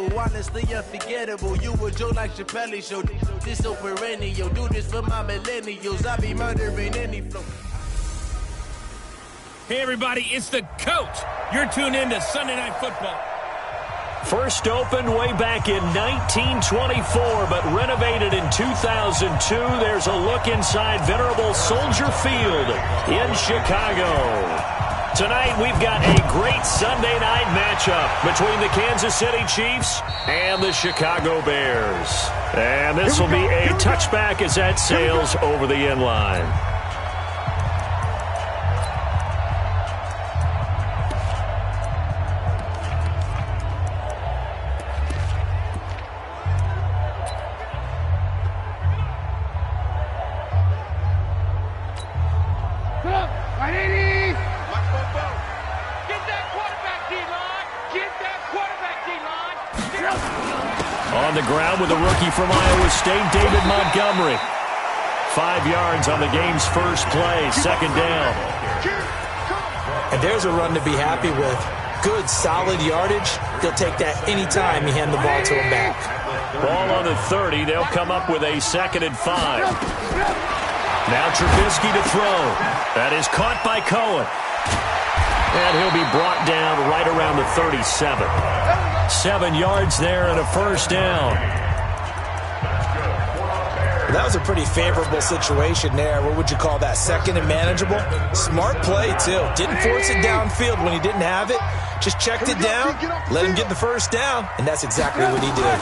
incredible, honestly unforgettable. You a Joe like Chappelle show. This so perennial. Do this for my millennials. I be murdering any flow. Hey everybody, it's the coach. You're tuned in to Sunday Night Football. First opened way back in 1924, but renovated in 2002. There's a look inside venerable Soldier Field in Chicago. Tonight we've got a great Sunday night matchup between the Kansas City Chiefs and the Chicago Bears. And this will be a touchback as that sails over the end line. On the ground with the rookie from Iowa State, David Montgomery. 5 yards on the game's first play, second down. And there's a run to be happy with. Good, solid yardage. They'll take that anytime you hand the ball to him back. Ball on the 30. They'll come up with a 2nd and 5. Now Trubisky to throw. That is caught by Cohen. And he'll be brought down right around the 37. 7 yards there and a first down. That was a pretty favorable situation there. What would you call that? Second and manageable? Smart play, too. Didn't force it downfield when he didn't have it. Just checked it down, let him get the first down, and that's exactly what he did.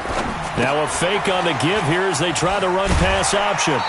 Now a fake on the give here as they try the run-pass option.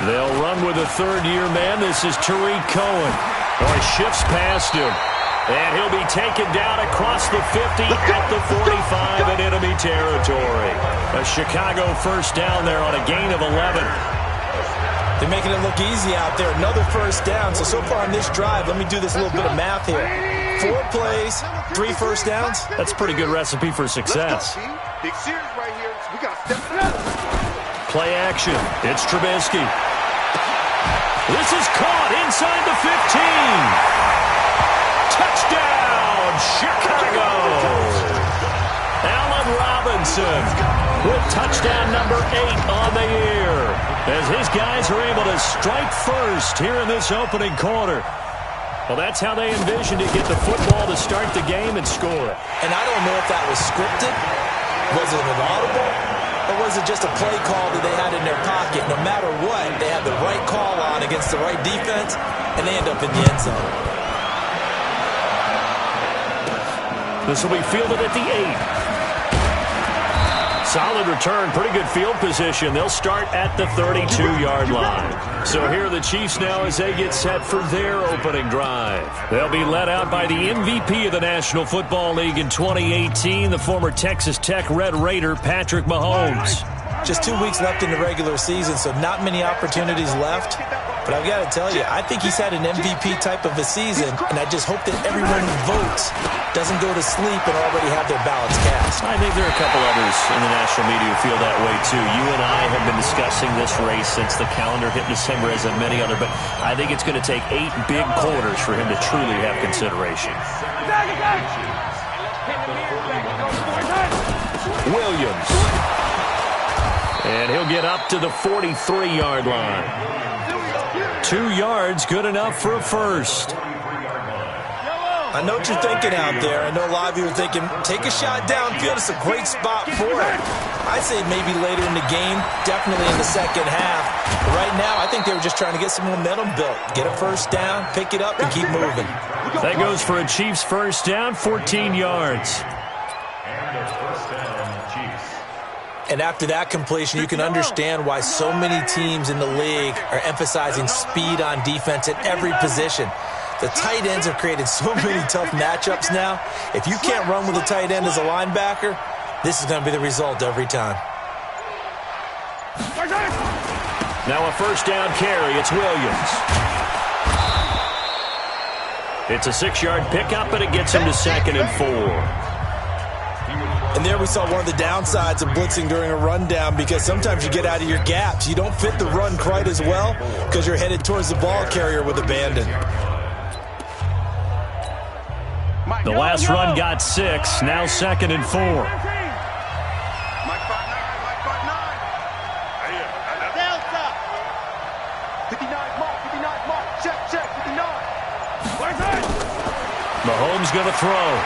They'll run with a third-year man. This is Tariq Cohen. Boy, shifts past him. And he'll be taken down across the 50 at the 45 in enemy territory. A Chicago first down there on a gain of 11. They're making it look easy out there. Another first down. So far on this drive, let me do this little bit of math here. 4 plays, 3 first downs. That's a pretty good recipe for success. Big series right here. We got to step it up. Play action. It's Trubisky. This is caught inside the 15. Touchdown, Chicago. Allen Robinson with touchdown number 8 on the year as his guys are able to strike first here in this opening quarter. Well, that's how they envisioned to get the football to start the game and score. And I don't know if that was scripted. Was it an audible? Or was it just a play call that they had in their pocket? No matter what, they had the right call on against the right defense, and they end up in the end zone. This will be fielded at the 8. Solid return, pretty good field position. They'll start at the 32-yard line. So here are the Chiefs now as they get set for their opening drive. They'll be led out by the MVP of the National Football League in 2018, the former Texas Tech Red Raider, Patrick Mahomes. Just 2 weeks left in the regular season, so not many opportunities left. But I've got to tell you, I think he's had an MVP type of a season, and I just hope that everyone who votes doesn't go to sleep and already have their ballots cast. I think there are a couple others in the national media who feel that way, too. You and I have been discussing this race since the calendar hit December, as have many other, but I think it's going to take 8 big quarters for him to truly have consideration. Williams. And he'll get up to the 43-yard line. 2 yards, good enough for a first. I know what you're thinking out there. I know a lot of you are thinking, take a shot downfield. It's a great spot for it. I'd say maybe later in the game, definitely in the second half. But right now, I think they were just trying to get some momentum built. Get a first down, pick it up, and keep moving. That goes for a Chiefs first down, 14 yards. And after that completion, you can understand why so many teams in the league are emphasizing speed on defense at every position. The tight ends have created so many tough matchups now. If you can't run with a tight end as a linebacker, this is going to be the result every time. Now a first down carry. It's Williams. It's a 6-yard pickup, and it gets him to 2nd and 4. And there we saw one of the downsides of blitzing during a rundown, because sometimes you get out of your gaps. You don't fit the run quite as well because you're headed towards the ball carrier with abandon. The last run got 6. Now 2nd and 4. Mahomes going to throw.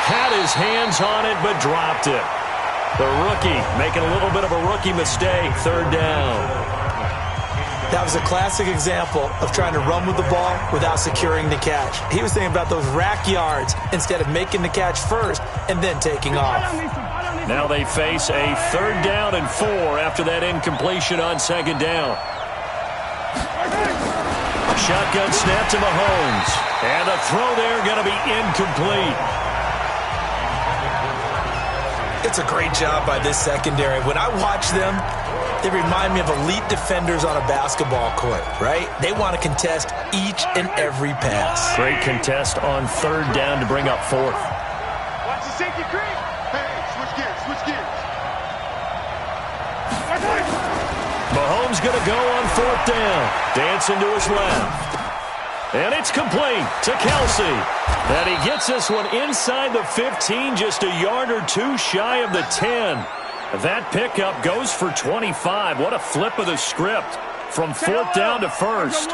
Had his hands on it, but dropped it. The rookie making a little bit of a rookie mistake. 3rd down. That was a classic example of trying to run with the ball without securing the catch. He was thinking about those rack yards instead of making the catch first and then taking off. Now they face a 3rd down and 4 after that incompletion on 2nd down. Shotgun snap to Mahomes. And the throw there going to be incomplete. It's a great job by this secondary. When I watch them, they remind me of elite defenders on a basketball court, right? They want to contest each and every pass. Great contest on 3rd down to bring up 4th. Watch the safety creep. Hey, switch gears. Mahomes going to go on 4th down. Dancing to his left. And it's complete to Kelsey. And he gets this one inside the 15, just a yard or 2 shy of the 10. That pickup goes for 25. What a flip of the script from 4th down to 1st.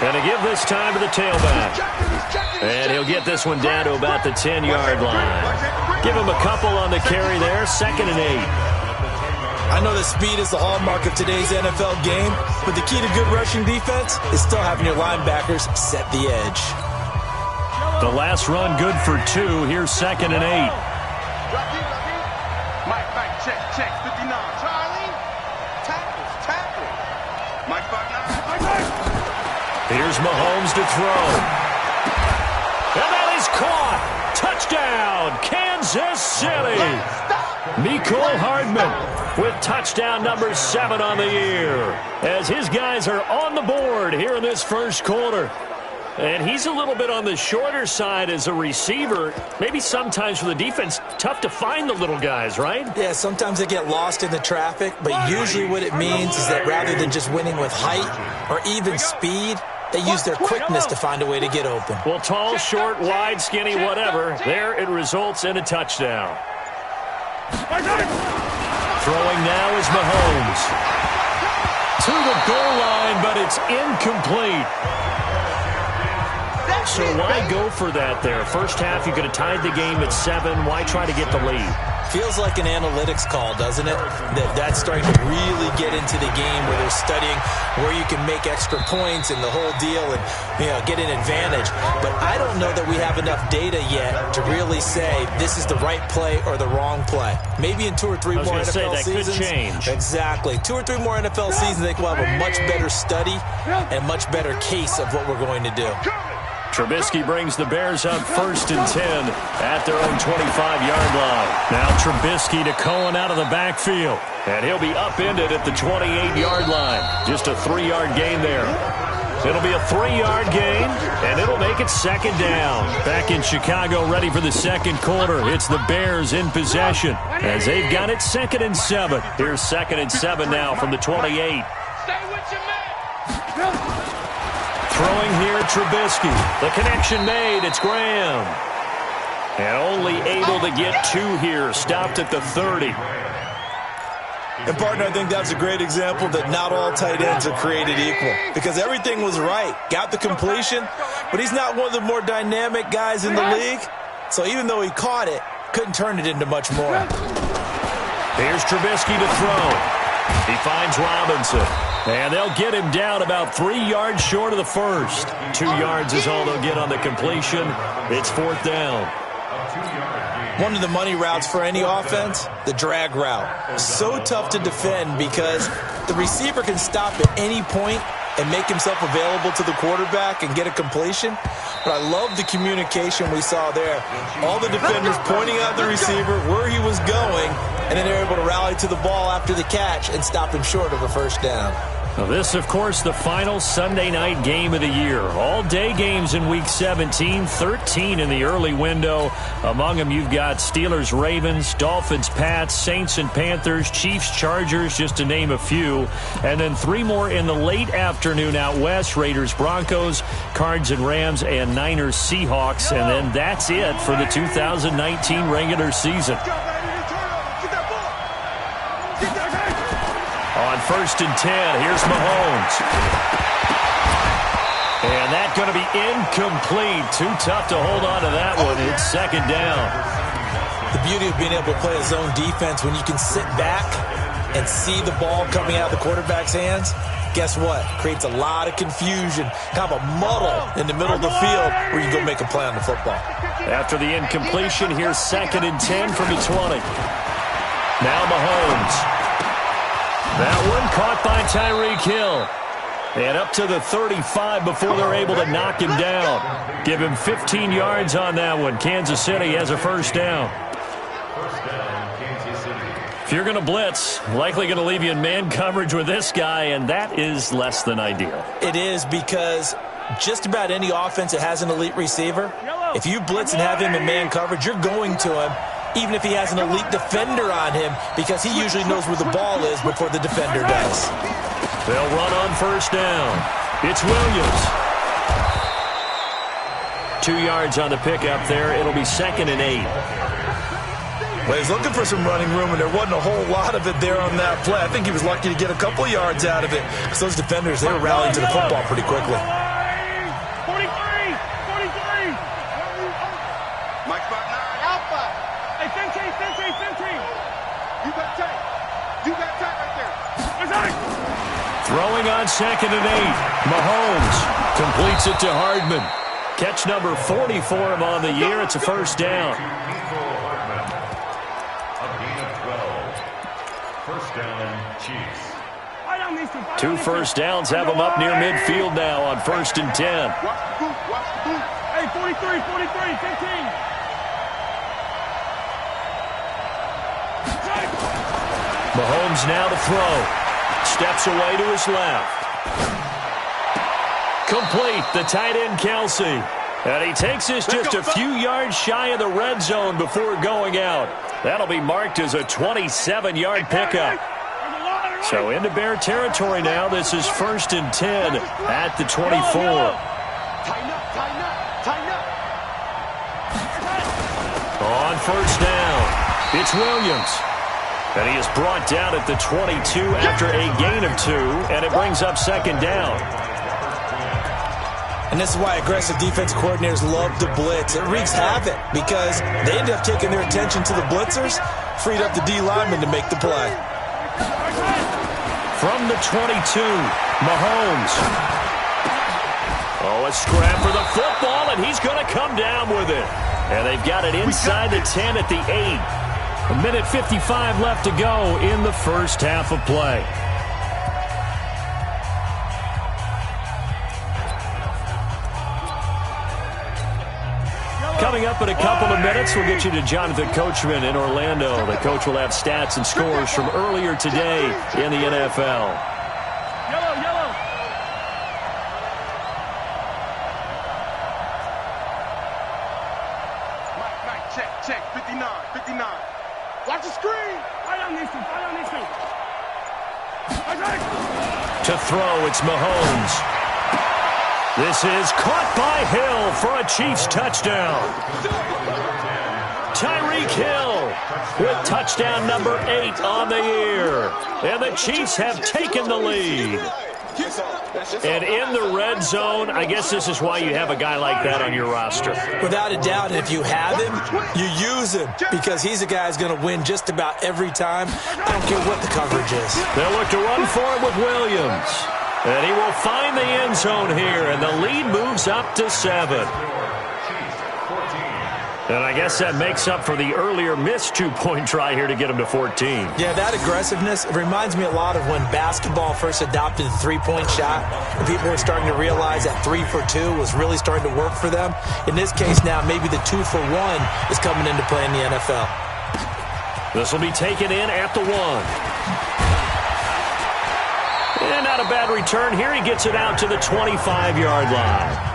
And to give this time to the tailback. And he'll get this one down to about the 10-yard line. Give him a couple on the carry there. 2nd and 8. I know that speed is the hallmark of today's NFL game, but the key to good rushing defense is still having your linebackers set the edge. The last run good for 2. Here's 2nd and 8. Mike, check, 59. Charlie, tackle. Mike, 59. Here's Mahomes to throw. And that is caught. Touchdown, Kansas City. Mecole Hardman with touchdown number 7 on the year, as his guys are on the board here in this first quarter. And he's a little bit on the shorter side as a receiver. Maybe sometimes for the defense, tough to find the little guys, right? Yeah, sometimes they get lost in the traffic, but usually what it means is that rather than just winning with height or even speed, they use their quickness to find a way to get open. Well, tall, short, wide, skinny, whatever, there it results in a touchdown. Throwing now is Mahomes. To the goal line, but it's incomplete. So why go for that there? First half, you could have tied the game at 7. Why try to get the lead? Feels like an analytics call, doesn't it? That's starting to really get into the game where they're studying where you can make extra points and the whole deal and, get an advantage. But I don't know that we have enough data yet to really say this is the right play or the wrong play. Maybe in 2 or 3 more NFL seasons. Could change. Exactly. 2 or 3 more NFL seasons, I think we'll have a much better study and a much better case of what we're going to do. Trubisky brings the Bears up 1st and 10 at their own 25-yard line. Now Trubisky to Cohen out of the backfield. And he'll be upended at the 28-yard line. Just a 3-yard gain there. It'll be a 3-yard gain, and it'll make it 2nd down. Back in Chicago, ready for the 2nd quarter. It's the Bears in possession as they've got it 2nd and 7. Here's 2nd and 7 now from the 28. Stay with your man. Throwing here, Trubisky. The connection made. It's Graham. And only able to get 2 here. Stopped at the 30. And, partner, I think that's a great example that not all tight ends are created equal. Because everything was right. Got the completion, but he's not one of the more dynamic guys in the league. So even though he caught it, couldn't turn it into much more. Here's Trubisky to throw. He finds Robinson. And they'll get him down about 3 yards short of the first. 2 yards is all they'll get on the completion. It's 4th down. One of the money routes for any offense, the drag route. So tough to defend because the receiver can stop at any point and make himself available to the quarterback and get a completion. But I love the communication we saw there. All the defenders pointing out the receiver where he was going, and then they're able to rally to the ball after the catch and stop him short of a first down. Well, this, of course, the final Sunday night game of the year. All-day games in Week 17, 13 in the early window. Among them, you've got Steelers, Ravens, Dolphins, Pats, Saints and Panthers, Chiefs, Chargers, just to name a few. And then 3 more in the late afternoon out west, Raiders, Broncos, Cards and Rams, and Niners, Seahawks. And then that's it for the 2019 regular season. On 1st and 10, here's Mahomes. And that's going to be incomplete. Too tough to hold on to that one. It's 2nd down. The beauty of being able to play a zone defense, when you can sit back and see the ball coming out of the quarterback's hands, guess what? Creates a lot of confusion, kind of a muddle in the middle of the field where you go make a play on the football. After the incompletion, here's 2nd and 10 from the 20. Now Mahomes. That one caught by Tyreek Hill. And up to the 35 before they're able to knock him down. Give him 15 yards on that one. Kansas City has a first down. If you're going to blitz, likely going to leave you in man coverage with this guy, and that is less than ideal. It is, because just about any offense that has an elite receiver, if you blitz and have him in man coverage, you're going to him, even if he has an elite defender on him, because he usually knows where the ball is before the defender does. They'll run on first down. It's Williams. 2 yards on the pickup there. It'll be 2nd and 8. Well, he's looking for some running room, and there wasn't a whole lot of it there on that play. I think he was lucky to get a couple yards out of it, because those defenders, they were rallying to the football pretty quickly. 43! Mike 5-9. Alpha! Hey, 15! You got tight right there. Throwing on 2nd and 8. Mahomes completes it to Hardman. Catch number 40 for him on the year. It's a first down. First down, Chiefs. 2 first downs have him up near midfield now on 1st and 10. Watch the boot. Hey, 43, 15. Mahomes now to throw. Steps away to his left. Complete, the tight end Kelsey. And he takes this just a few yards shy of the red zone before going out. That'll be marked as a 27-yard pickup. So into Bear territory now. This is 1st and 10 at the 24. Tighten up. On first down, it's Williams. And he is brought down at the 22 after a gain of 2, and it brings up 2nd down. And this is why aggressive defense coordinators love to blitz. It wreaks havoc because they end up taking their attention to the blitzers, freed up the D lineman to make the play. From the 22, Mahomes. Oh, a scrap for the football, and he's going to come down with it. And they've got it inside the 10 at the 8. A minute 55 left to go in the first half of play. Coming up in a couple of minutes, we'll get you to Jonathan Coachman in Orlando. The coach will have stats and scores from earlier today in the NFL. Yellow. Mike, check. 59. Watch the screen. Right on these two. To throw, it's Mahomes. This is caught by Hill for a Chiefs touchdown. Tyreek Hill with touchdown number 8 on the year. And the Chiefs have taken the lead. And in the red zone, I guess this is why you have a guy like that on your roster. Without a doubt, and if you have him, you use him, because he's a guy who's going to win just about every time. I don't care what the coverage is. They'll look to run for it with Williams. And he will find the end zone here, and the lead moves up to 7. And I guess that makes up for the earlier missed two-point try here to get him to 14. Yeah, that aggressiveness, it reminds me a lot of when basketball first adopted the three-point shot, and people were starting to realize that 3 for 2 was really starting to work for them. In this case now, maybe the 2 for 1 is coming into play in the NFL. This will be taken in at the 1. And not a bad return here. He gets it out to the 25-yard line.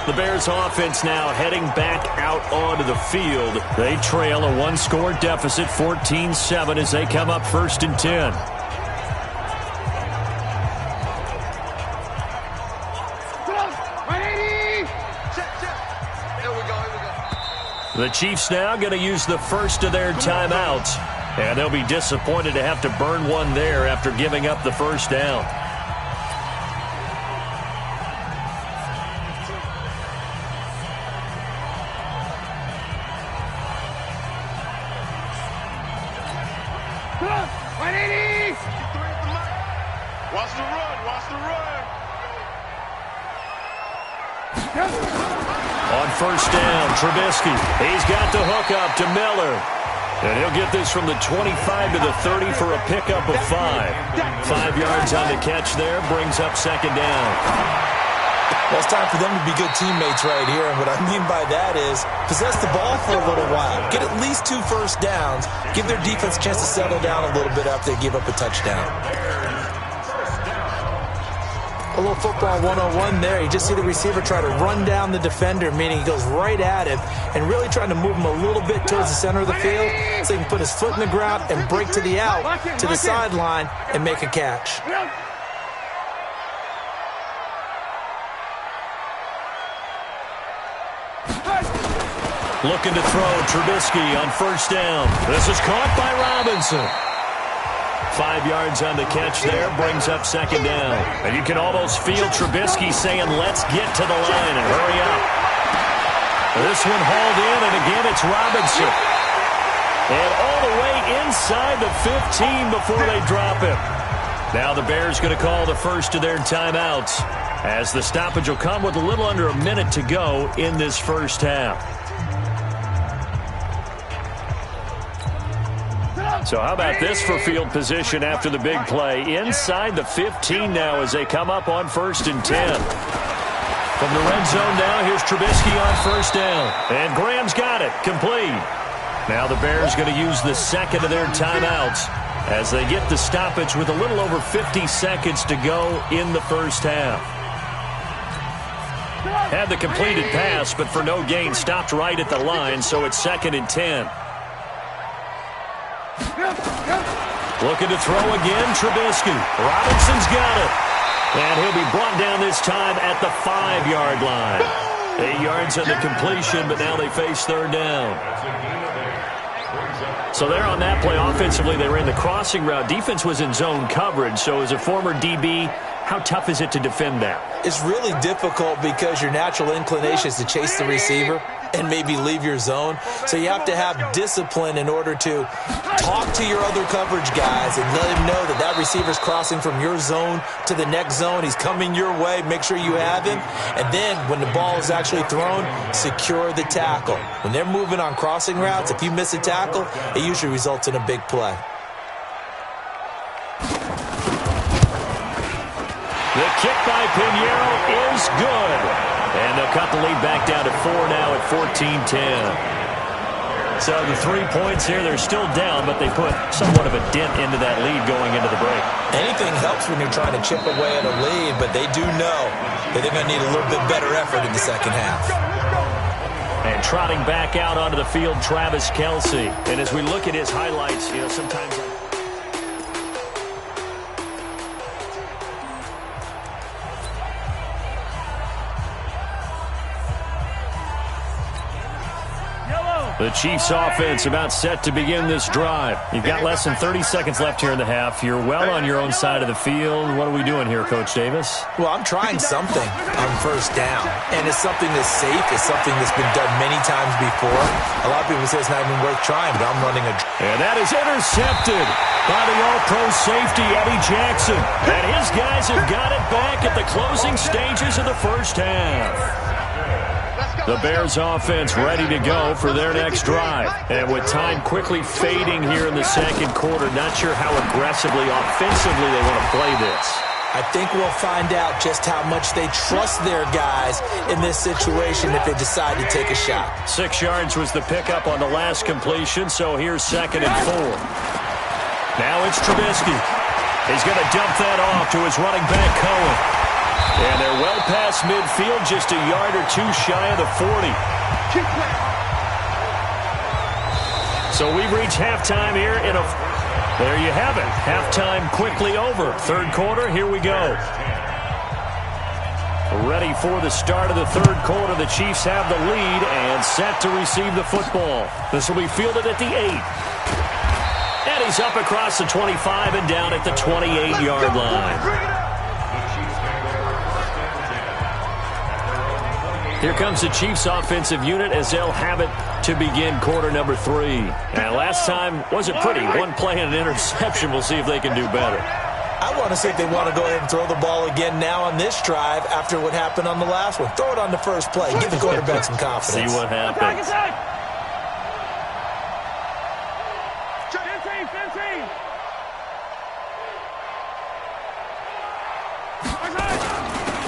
The Bears offense now heading back out onto the field. They trail a one-score deficit, 14-7, as they come up 1st and 10. The Chiefs now going to use the first of their timeouts, and they'll be disappointed to have to burn one there after giving up the first down. Watch the run, watch the run. On 1st down, Trubisky. He's got the hook up to Miller. And he'll get this from the 25 to the 30 for a pickup of 5. 5 yards on the catch there, brings up 2nd down. Well, it's time for them to be good teammates right here, and what I mean by that is possess the ball for a little while. Get at least 2 first downs. Give their defense a chance to settle down a little bit after they give up a touchdown. A little football 101 there. You just see the receiver try to run down the defender, meaning he goes right at him and really trying to move him a little bit towards the center of the field so he can put his foot in the ground and break to the out, to the sideline, and make a catch. Looking to throw, Trubisky on 1st down. This is caught by Robinson. 5 yards on the catch there, brings up 2nd down. And you can almost feel Trubisky saying, let's get to the line and hurry up. This one hauled in, and again it's Robinson. And all the way inside the 15 before they drop him. Now the Bears going to call the first of their timeouts, as the stoppage will come with a little under a minute to go in this first half. So how about this for field position after the big play? Inside the 15 now as they come up on 1st and 10. From the red zone now, here's Trubisky on 1st down. And Graham's got it, complete. Now the Bears going to use the 2nd of their timeouts as they get the stoppage with a little over 50 seconds to go in the first half. Had the completed pass, but for no gain, stopped right at the line, so it's 2nd and 10. Looking to throw again, Trubisky. Robinson's got it. And he'll be brought down this time at the 5-yard line. 8 yards on the completion, but now they face 3rd down. So there on that play, offensively, they ran the crossing route. Defense was in zone coverage, so as a former DB, how tough is it to defend that? It's really difficult because your natural inclination is to chase the receiver and maybe leave your zone. So you have to have discipline in order to talk to your other coverage guys and let him know that that receiver's crossing from your zone to the next zone. He's coming your way. Make sure you have him. And then when the ball is actually thrown, secure the tackle. When they're moving on crossing routes, if you miss a tackle, it usually results in a big play. The kick by Pinheiro is good. And they'll cut the lead back down to 4 now at 14-10. So the 3 points here, they're still down, but they put somewhat of a dent into that lead going into the break. Anything helps when you're trying to chip away at a lead, but they do know that they're going to need a little bit better effort in the second half. And trotting back out onto the field, Travis Kelce. And as we look at his highlights, you know, sometimes... The Chiefs offense about set to begin this drive. You've got less than 30 seconds left here in the half. You're well on your own side of the field. What are we doing here, Coach Davis? Well, I'm trying something on first down, and it's something that's safe. It's something that's been done many times before. A lot of people say it's not even worth trying, but I'm running a... And that is intercepted by the all-pro safety, Eddie Jackson. And his guys have got it back at the closing stages of the first half. The Bears offense ready to go for their next drive. And with time quickly fading here in the second quarter, not sure how aggressively, offensively they want to play this. I think we'll find out just how much they trust their guys in this situation if they decide to take a shot. 6 yards was the pickup on the last completion, so here's 2nd and 4. Now it's Trubisky. He's going to dump that off to his running back, Cohen. And they're well past midfield, just a yard or two shy of the 40. So we've reached halftime here in a... There you have it. Halftime quickly over. Third quarter, here we go. Ready for the start of the third quarter. The Chiefs have the lead and set to receive the football. This will be fielded at the 8. And he's up across the 25 and down at the 28-yard line. Here comes the Chiefs offensive unit as they'll have it to begin quarter number 3. And last time wasn't pretty. One play and an interception. We'll see if they can do better. I want to see if they want to go ahead and throw the ball again now on this drive after what happened on the last one. Throw it on the first play. Give the quarterback some confidence. See what happens.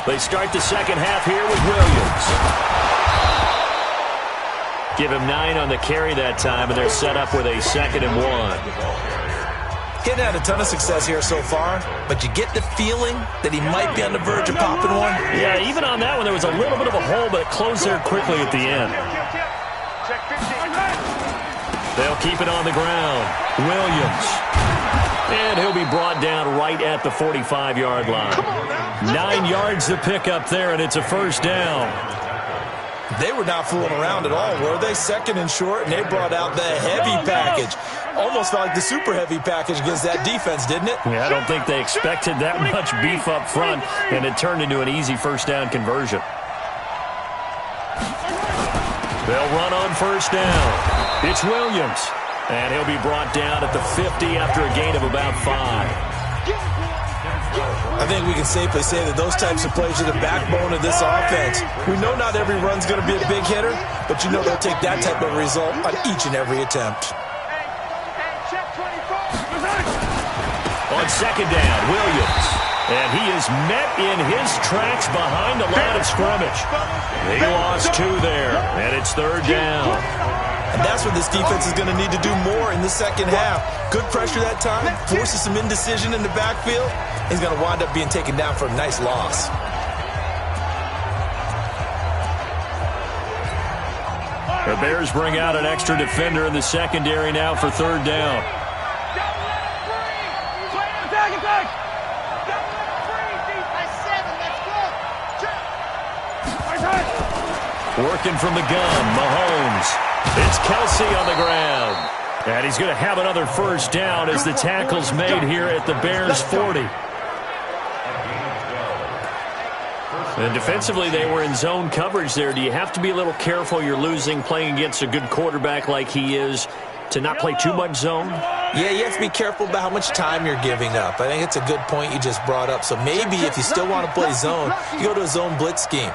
They start the second half here with Williams. Give him 9 on the carry that time, and they're set up with a 2nd and 1. Getting had a ton of success here so far, but you get the feeling that he might be on the verge of popping one. Yeah, even on that one, there was a little bit of a hole, but it closed there quickly at the end. They'll keep it on the ground. Williams. And he'll be brought down right at the 45-yard line. 9 yards to pick up there, and it's a first down. They were not fooling around at all, were they? 2nd and short, and they brought out the heavy package. Almost felt like the super heavy package against that defense, didn't it? Yeah, I don't think they expected that much beef up front, and it turned into an easy first down conversion. They'll run on first down. It's Williams. And he'll be brought down at the 50 after a gain of about 5. I think we can safely say that those types of plays are the backbone of this offense. We know not every run's going to be a big hitter, but you know they'll take that type of result on each and every attempt. On second down, Williams. And he is met in his tracks behind the line of scrimmage. They lost 2 there, and it's third down. And that's what this defense is going to need to do more in the second half. Good pressure that time, forces some indecision in the backfield. He's going to wind up being taken down for a nice loss. The Bears bring out an extra defender in the secondary now for third down. Working from the gun, Mahomes. It's Kelsey on the ground. And he's going to have another first down as the tackle's made here at the Bears 40. And defensively, they were in zone coverage there. Do you have to be a little careful? You're losing, playing against a good quarterback like he is, to not play too much zone? Yeah, you have to be careful about how much time you're giving up. I think it's a good point you just brought up. So maybe if you still want to play zone, you go to a zone blitz scheme.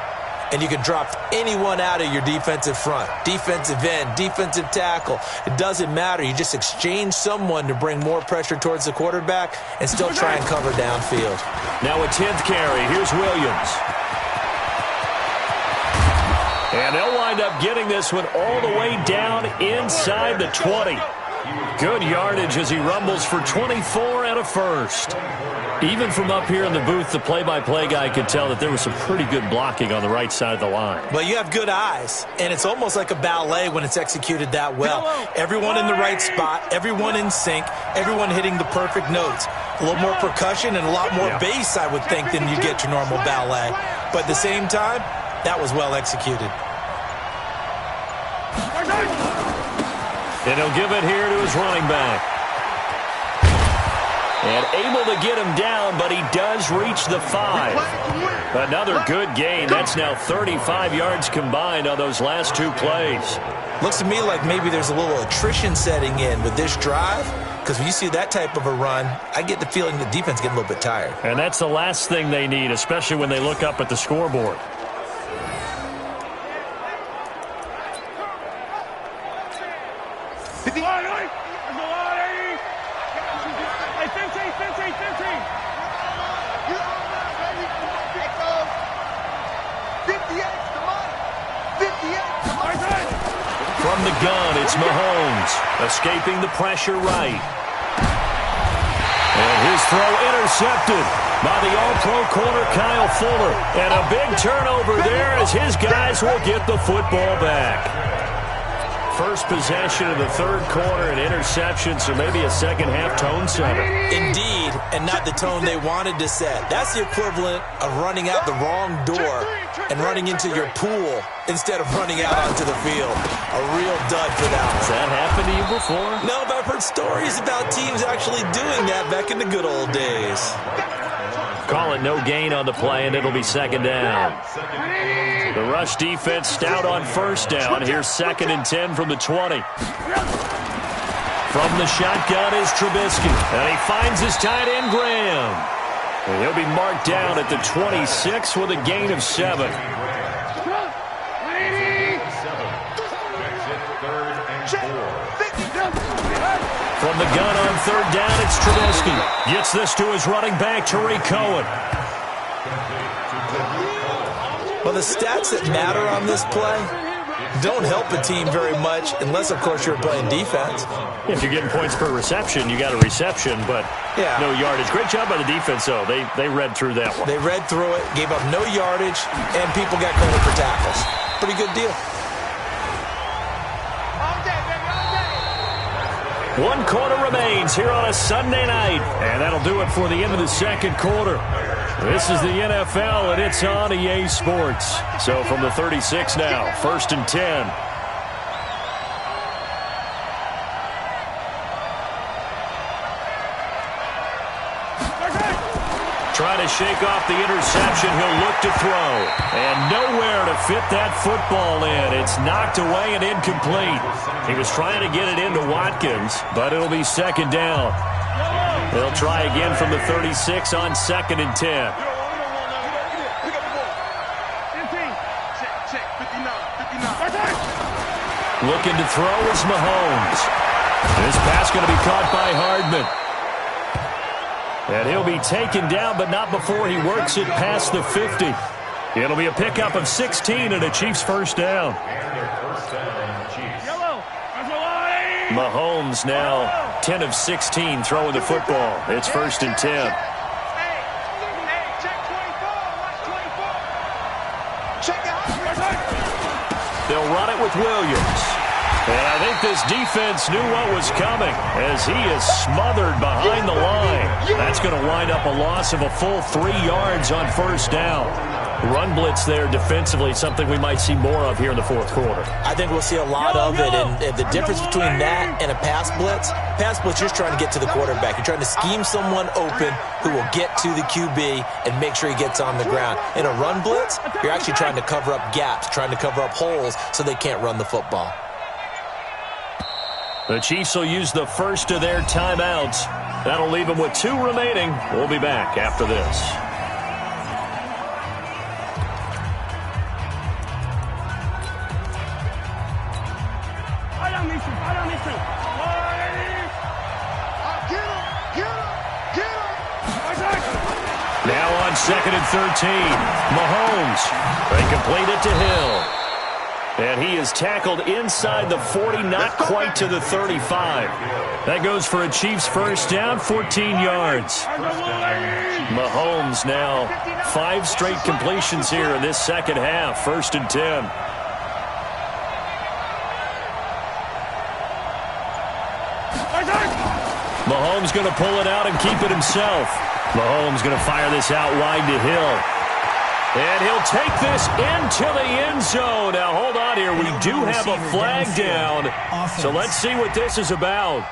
And you can drop anyone out of your defensive front, defensive end, defensive tackle. It doesn't matter. You just exchange someone to bring more pressure towards the quarterback and still try and cover downfield. Now a 10th carry. Here's Williams. And they'll wind up getting this one all the way down inside the 20. Good yardage as he rumbles for 24 and a first. Even from up here in the booth, the play-by-play guy could tell that there was some pretty good blocking on the right side of the line. Well, you have good eyes, and it's almost like a ballet when it's executed that well. Everyone in the right spot, everyone in sync, everyone hitting the perfect notes. A little more percussion and a lot more bass, I would think, than you get your normal ballet. But at the same time, that was well executed. And he'll give it here to his running back. And able to get him down, but he does reach the 5. Another good gain. That's now 35 yards combined on those last 2 plays. Looks to me like maybe there's a little attrition setting in with this drive, because when you see that type of a run, I get the feeling the defense getting a little bit tired. And that's the last thing they need, especially when they look up at the scoreboard. From the gun, it's Mahomes, escaping the pressure right. And his throw intercepted by the All-Pro corner, Kyle Fuller. And a big turnover there as his guys will get the football back. First possession of the third quarter, an interception, so maybe a second-half tone setter. Indeed, and not the tone they wanted to set. That's the equivalent of running out the wrong door and running into your pool instead of running out onto the field. A real dud for that one. Has that happened to you before? No, but I've heard stories about teams actually doing that back in the good old days. Call it no gain on the play, and it'll be second down. The rush defense stout on first down. Here's 2nd and 10 from the 20. From the shotgun is Trubisky. And he finds his tight end, Graham. And he'll be marked down at the 26 with a gain of 7. From the gun on third down, it's Trubisky. Gets this to his running back, Tariq Cohen. Well, the stats that matter on this play don't help a team very much unless, of course, you're playing defense. If you're getting points per reception, you got a reception, but no yardage. Great job by the defense, though. They read through that one. They read through it, gave up no yardage, and people got credit for tackles. Pretty good deal. 1 quarter remains here on a Sunday night. And that'll do it for the end of the second quarter. This is the NFL, and it's on EA Sports. So from the 36 now, 1st and 10. Trying to shake off the interception. He'll look to throw. And nowhere to fit that football in. It's knocked away and incomplete. He was trying to get it into Watkins, but it'll be second down. They'll try again from the 36 on 2nd and 10. Looking to throw is Mahomes. This pass going to be caught by Hardman. And he'll be taken down, but not before he works it past the 50. It'll be a pickup of 16 and a Chiefs first down. Mahomes now 10 of 16 throwing the football. It's 1st and 10. They'll run it with Williams. And I think this defense knew what was coming as he is smothered behind the line. That's going to wind up a loss of a full 3 yards on first down. Run blitz there defensively, something we might see more of here in the fourth quarter. I think we'll see a lot of it, and the difference between that and a pass blitz, you're just trying to get to the quarterback. You're trying to scheme someone open who will get to the QB and make sure he gets on the ground. In a run blitz, you're actually trying to cover up gaps, trying to cover up holes so they can't run the football. The Chiefs will use the first of their timeouts. That'll leave them with 2 remaining. We'll be back after this. Now on 2nd and 13. Mahomes. They complete it to Hill. And he is tackled inside the 40, not quite to the 35. That goes for a Chiefs first down, 14 yards. Mahomes now 5 straight completions here in this second half, 1st and 10. Mahomes going to pull it out and keep it himself. Mahomes going to fire this out wide to Hill. And he'll take this into the end zone. Now, hold on here. We do have a flag down. So let's see what this is about.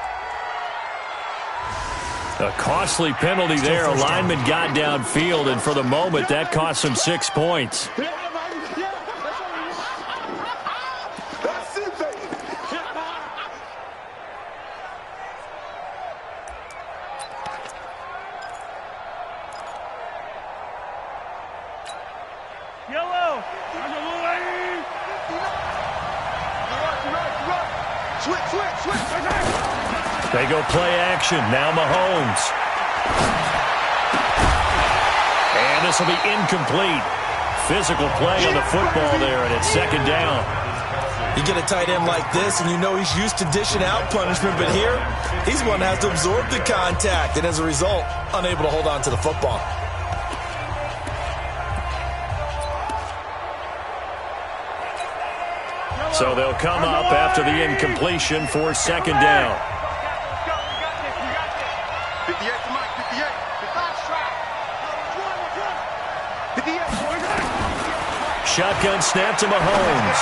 A costly penalty there. A lineman got downfield, and for the moment, that cost him 6 points. They go play action. Now Mahomes. And this will be incomplete. Physical play on the football there, and it's second down. You get a tight end like this, and you know he's used to dishing out punishment, but here, he's one that has to absorb the contact, and as a result, unable to hold on to the football. So they'll come up after the incompletion for second down. Shotgun snap to Mahomes.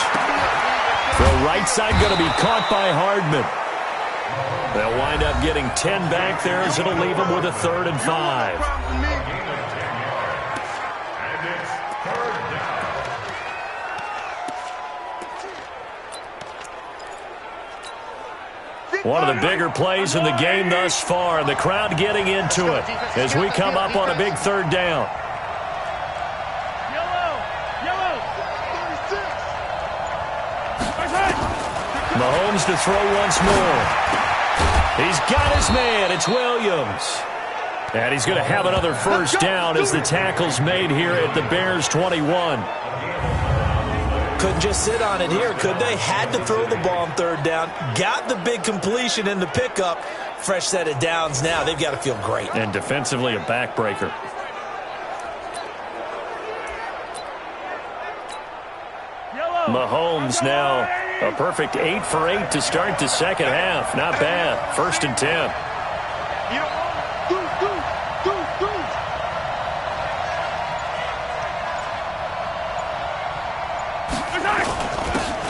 The right side going to be caught by Hardman. They'll wind up getting 10 back there as it'll leave them with a 3rd and 5. One of the bigger plays in the game thus far, and the crowd getting into it as we come up on a big 3rd down. Mahomes to throw once more. He's got his man. It's Williams. And he's going to have another first down as the tackle's made here at the Bears' 21. Couldn't just sit on it here, could they? Had to throw the ball on 3rd down. Got the big completion in the pickup. Fresh set of downs now. They've got to feel great. And defensively, a backbreaker. Mahomes now a perfect 8 for 8 to start the second half. Not bad. 1st and 10.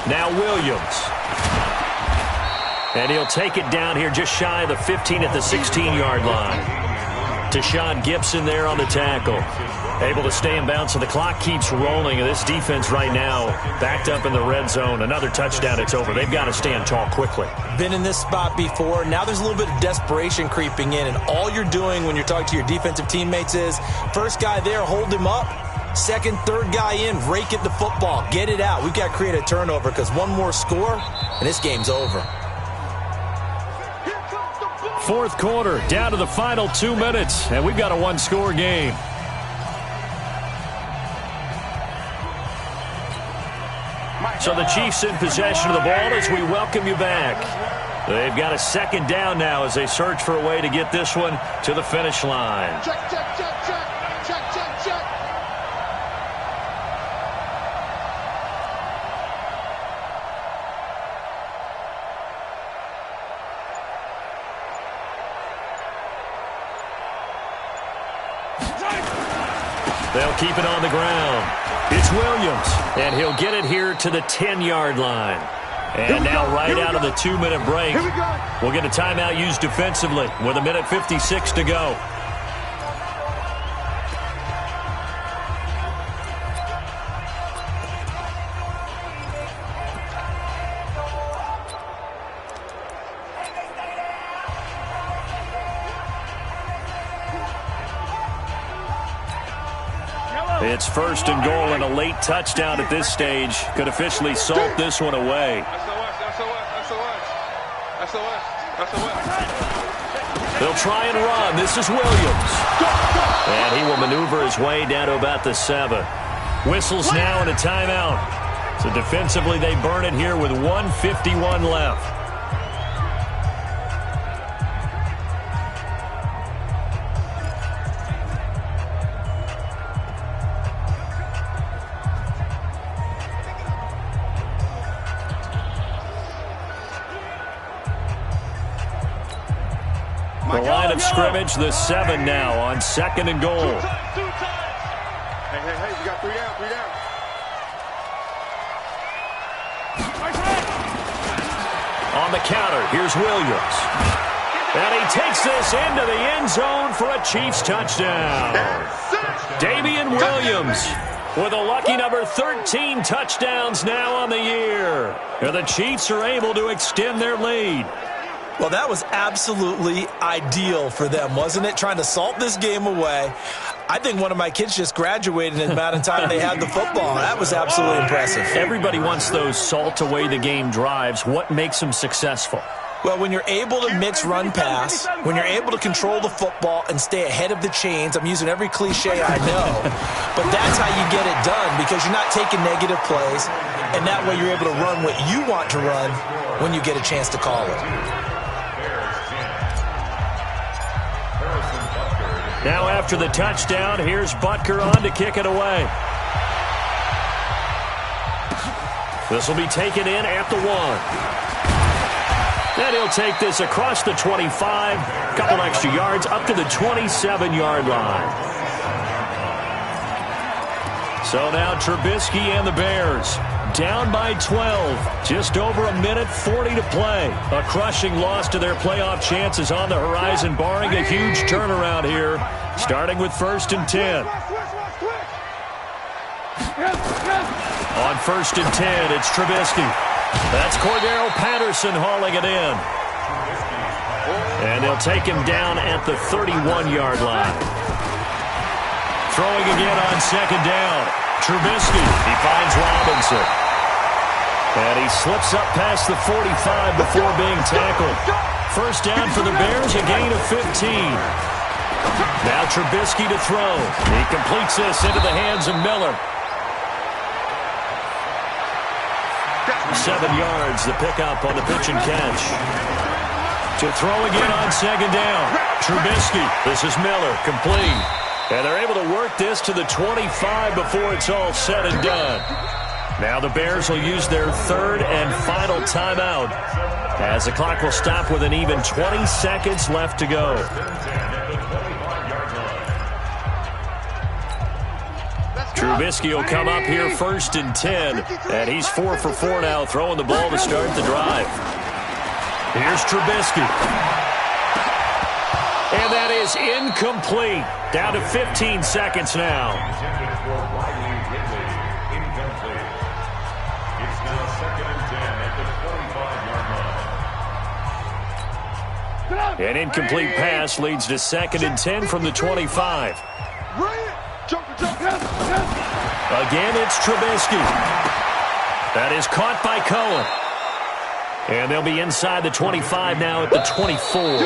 Now Williams. And he'll take it down here just shy of the 15 at the 16-yard line. Tashawn Gibson there on the tackle. Able to stay in bounds, so the clock keeps rolling. And this defense right now backed up in the red zone. Another touchdown, it's over. They've got to stand tall quickly. Been in this spot before. Now there's a little bit of desperation creeping in. And all you're doing when you're talking to your defensive teammates is, first guy there, hold him up. Second, third guy in, rake at the football. Get it out. We've got to create a turnover because one more score, and this game's over. 4th quarter, down to the final 2 minutes, and we've got a 1-score game. So the Chiefs in possession of the ball as we welcome you back. They've got a second down now as they search for a way to get this one to the finish line. Check, check, check, check. Check, check, check. They'll keep it on the ground. It's Williams, and he'll get it here to the 10-yard line. And now right out of the 2-minute break, we'll get a timeout used defensively with 1:56 to go. It's 1st and goal, and a late touchdown at this stage could officially salt this one away. They'll try and run. This is Williams. And he will maneuver his way down to about the 7. Whistles now and a timeout. So defensively, they burn it here with 1:51 left. The line of scrimmage, the 7 now on 2nd and goal. Hey, hey, hey. You got 3 down, 3 down. On the counter, here's Williams. And he takes this into the end zone for a Chiefs touchdown. Damian Williams with a lucky number 13 touchdowns now on the year. And the Chiefs are able to extend their lead. Well, that was absolutely ideal for them, wasn't it? Trying to salt this game away. I think one of my kids just graduated in the amount of time they had the football. That was absolutely impressive. Everybody wants those salt away the game drives. What makes them successful? Well, when you're able to mix run-pass, when you're able to control the football and stay ahead of the chains, I'm using every cliche I know, but that's how you get it done because you're not taking negative plays, and that way you're able to run what you want to run when you get a chance to call it. Now after the touchdown, here's Butker on to kick it away. This will be taken in at the 1. Then he'll take this across the 25, couple extra yards up to the 27-yard line. So now Trubisky and the Bears down by 12. Just over a minute 40 to play. A crushing loss to their playoff chances on the horizon, barring a huge turnaround here, starting with 1st and 10. On 1st and 10, it's Trubisky. That's Cordero Patterson hauling it in. And they'll take him down at the 31-yard line. Throwing again on 2nd down. Trubisky, he finds Robinson. And he slips up past the 45 before being tackled. 1st down for the Bears, a gain of 15. Now Trubisky to throw. He completes this into the hands of Miller. 7 yards, the pickup on the pitch and catch. To throw again on 2nd down. Trubisky, this is Miller, complete. And they're able to work this to the 25 before it's all said and done. Now the Bears will use their 3rd and final timeout as the clock will stop with an even 20 seconds left to go. Trubisky will come up here 1st and 10, and he's 4 for 4 now, throwing the ball to start the drive. Here's Trubisky. And that is incomplete. Down to 15 seconds now. It's now 2nd and 10 at the 25-yard line. An incomplete pass leads to 2nd and 10 from the 25. Again, it's Trubisky. That is caught by Cohen. And they'll be inside the 25 now at the 24.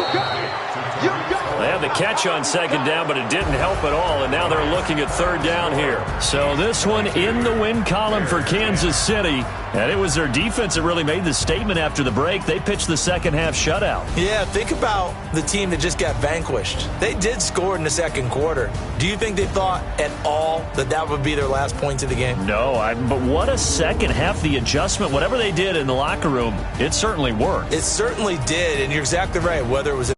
They have the catch on 2nd down, but it didn't help at all, and now they're looking at 3rd down here. So this one in the win column for Kansas City, and it was their defense that really made the statement after the break. They pitched the 2nd half shutout. Yeah, think about the team that just got vanquished. They did score in the 2nd quarter. Do you think they thought at all that that would be their last point of the game? No, but what a 2nd half. The adjustment, whatever they did in the locker room, it certainly worked. It certainly did, and you're exactly right, whether it was